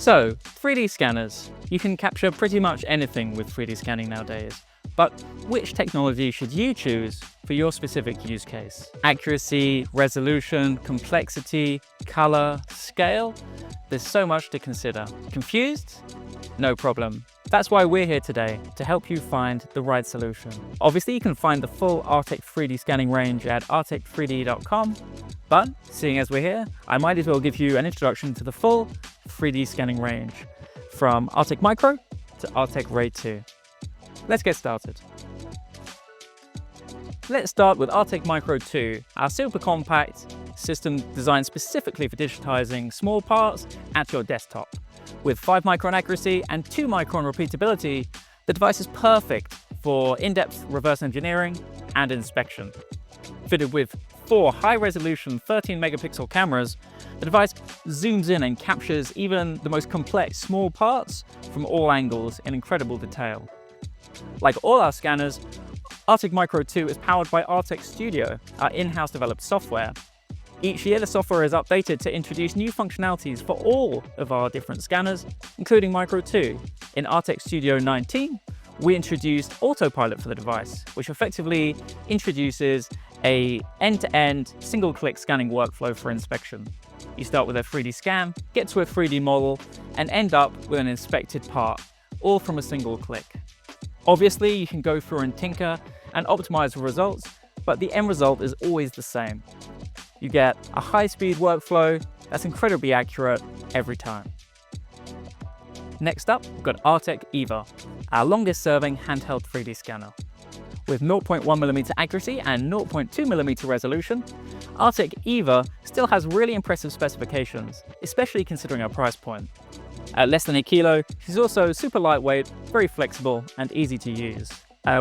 So, 3D scanners. You can capture pretty much anything with 3D scanning nowadays. But which technology should you choose for your specific use case? Accuracy, resolution, complexity, color, scale? There's so much to consider. Confused? No problem. That's why we're here today, to help you find the right solution. Obviously, you can find the full Artec 3D scanning range at artec3d.com, but seeing as we're here, I might as well give you an introduction to the full 3D scanning range, from Artec Micro to Artec Ray II. Let's get started. Let's start with Artec Micro II, our super compact system designed specifically for digitizing small parts at your desktop. With 5 micron accuracy and 2 micron repeatability, the device is perfect for in-depth reverse engineering and inspection. Fitted with 4 high-resolution 13 megapixel cameras, the device zooms in and captures even the most complex small parts from all angles in incredible detail. Like all our scanners, Artec Micro II is powered by Artec Studio, our in-house developed software. Each year, the software is updated to introduce new functionalities for all of our different scanners, including Micro II. In Artec Studio 19, we introduced Autopilot for the device, which effectively introduces an end-to-end single-click scanning workflow for inspection. You start with a 3D scan, get to a 3D model, and end up with an inspected part, all from a single click. Obviously, you can go through and tinker and optimize the results, but the end result is always the same. You get a high-speed workflow that's incredibly accurate every time. Next up, we've got Artec Eva, our longest-serving handheld 3D scanner. With 0.1mm accuracy and 0.2mm resolution, Artec Eva still has really impressive specifications, especially considering our price point. At less than a kilo, she's also super lightweight, very flexible, and easy to use.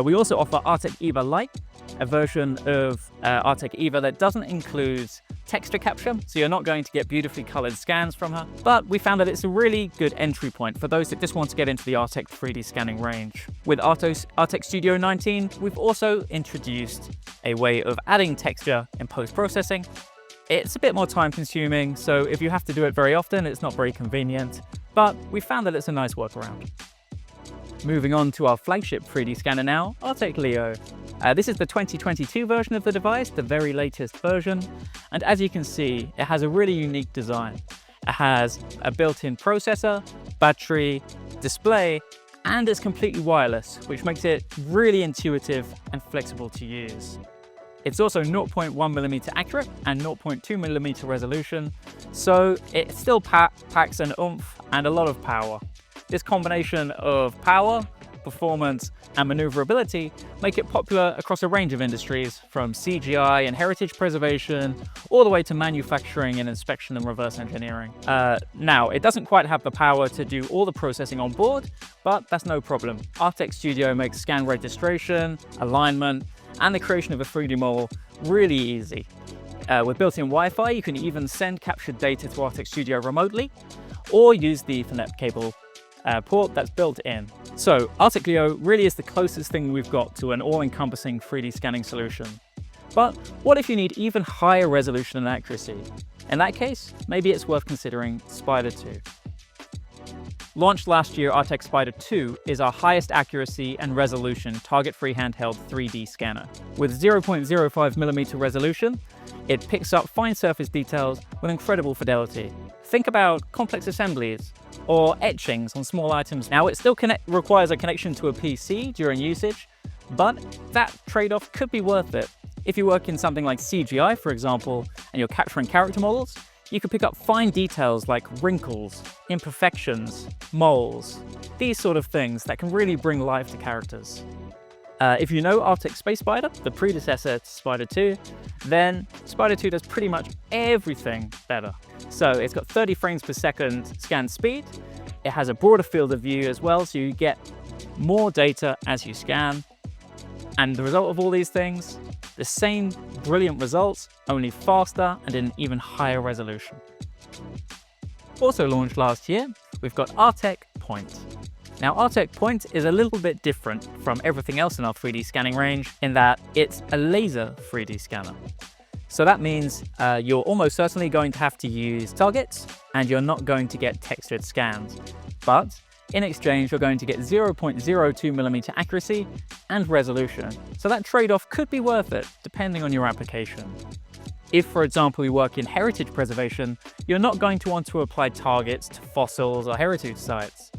We also offer Artec Eva Lite, a version of Artec Eva that doesn't include texture capture, so you're not going to get beautifully colored scans from her, but we found that it's a really good entry point for those that just want to get into the Artec 3D scanning range. With Artec Studio 19, we've also introduced a way of adding texture in post-processing. It's a bit more time consuming, so if you have to do it very often, it's not very convenient, but we found that it's a nice workaround. Moving on to our flagship 3D scanner now, Artec Leo. This is the 2022 version of the device, the very latest version, and as you can see, it has a really unique design. It has a built-in processor, battery, display, and it's completely wireless, which makes it really intuitive and flexible to use. It's also 0.1mm accurate and 0.2mm resolution, so it still packs an oomph and a lot of power. This combination of power, performance, and maneuverability make it popular across a range of industries, from CGI and heritage preservation, all the way to manufacturing and inspection and reverse engineering. Now, it doesn't quite have the power to do all the processing on board, but that's no problem. Artec Studio makes scan registration, alignment, and the creation of a 3D model really easy. With built-in Wi-Fi, you can even send captured data to Artec Studio remotely, or use the Ethernet cable port that's built in. So Artec Leo really is the closest thing we've got to an all-encompassing 3D scanning solution. But what if you need even higher resolution and accuracy? In that case, maybe it's worth considering Spider II. Launched last year, Artec Spider II is our highest accuracy and resolution target-free handheld 3D scanner. With 0.05mm resolution, it picks up fine surface details with incredible fidelity. Think about complex assemblies or etchings on small items. Now, it still requires a connection to a PC during usage, but that trade-off could be worth it. If you work in something like CGI, for example, and you're capturing character models, you can pick up fine details like wrinkles, imperfections, moles, these sort of things that can really bring life to characters. If you know Artec Space Spider, the predecessor to Spider II, then Spider II does pretty much everything better. So it's got 30 frames per second scan speed. It has a broader field of view as well, so you get more data as you scan. And the result of all these things, the same brilliant results, only faster and in even higher resolution. Also launched last year, we've got Artec Point. Now, Artec Point is a little bit different from everything else in our 3D scanning range in that it's a laser 3D scanner. So that means you're almost certainly going to have to use targets, and you're not going to get textured scans. But in exchange, you're going to get 0.02mm accuracy and resolution. So that trade-off could be worth it, depending on your application. If, for example, you work in heritage preservation, you're not going to want to apply targets to fossils or heritage sites.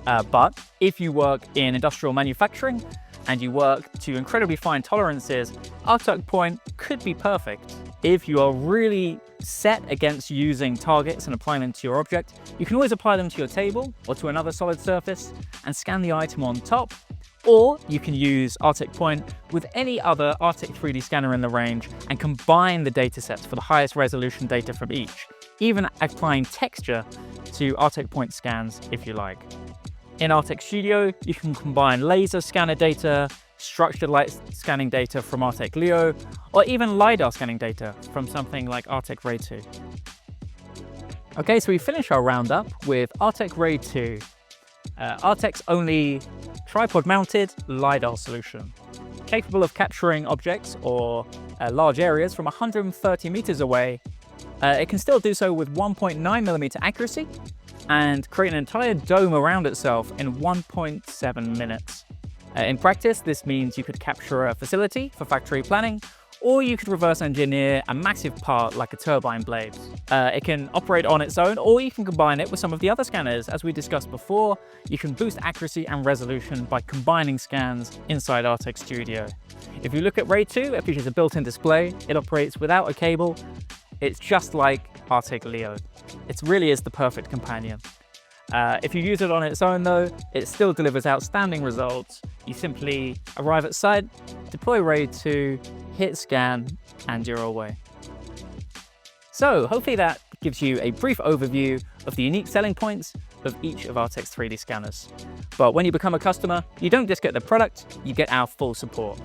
But if you work in industrial manufacturing and you work to incredibly fine tolerances, Artec Point could be perfect. If you are really set against using targets and applying them to your object, you can always apply them to your table or to another solid surface and scan the item on top. Or you can use Artec Point with any other Artec 3D scanner in the range and combine the datasets for the highest resolution data from each, even applying texture to Artec Point scans if you like. In Artec Studio, you can combine laser scanner data, structured light scanning data from Artec Leo, or even LiDAR scanning data from something like Artec Ray II. Okay, so we finish our roundup with Artec Ray II, Artec's only tripod-mounted LiDAR solution, capable of capturing objects or large areas from 130 meters away. It can still do so with 1.9mm accuracy and create an entire dome around itself in 1.7 minutes. In practice, this means you could capture a facility for factory planning, or you could reverse engineer a massive part like a turbine blade. It can operate on its own, or you can combine it with some of the other scanners. As we discussed before, you can boost accuracy and resolution by combining scans inside Artec Studio. If you look at Ray II, it features a built-in display. It operates without a cable. It's just like Artec Leo. It really is the perfect companion. If you use it on its own though, it still delivers outstanding results. You simply arrive at site, deploy Ray II, hit scan, and you're away. So hopefully that gives you a brief overview of the unique selling points of each of Artec's 3D scanners. But when you become a customer, you don't just get the product, you get our full support.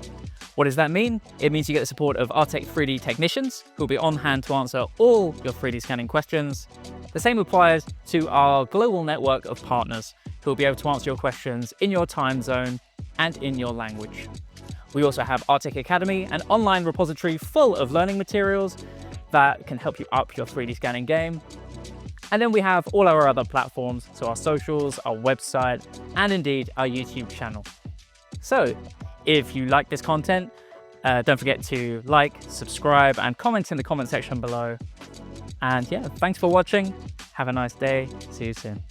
What does that mean? It means you get the support of Artec 3D technicians who will be on hand to answer all your 3D scanning questions. The same applies to our global network of partners who will be able to answer your questions in your time zone and in your language. We also have Artec Academy, an online repository full of learning materials that can help you up your 3D scanning game. And then we have all our other platforms, so our socials, our website, and indeed our YouTube channel. So if you like this content, don't forget to like, subscribe, and comment in the comment section below. And yeah, thanks for watching. Have a nice day. See you soon.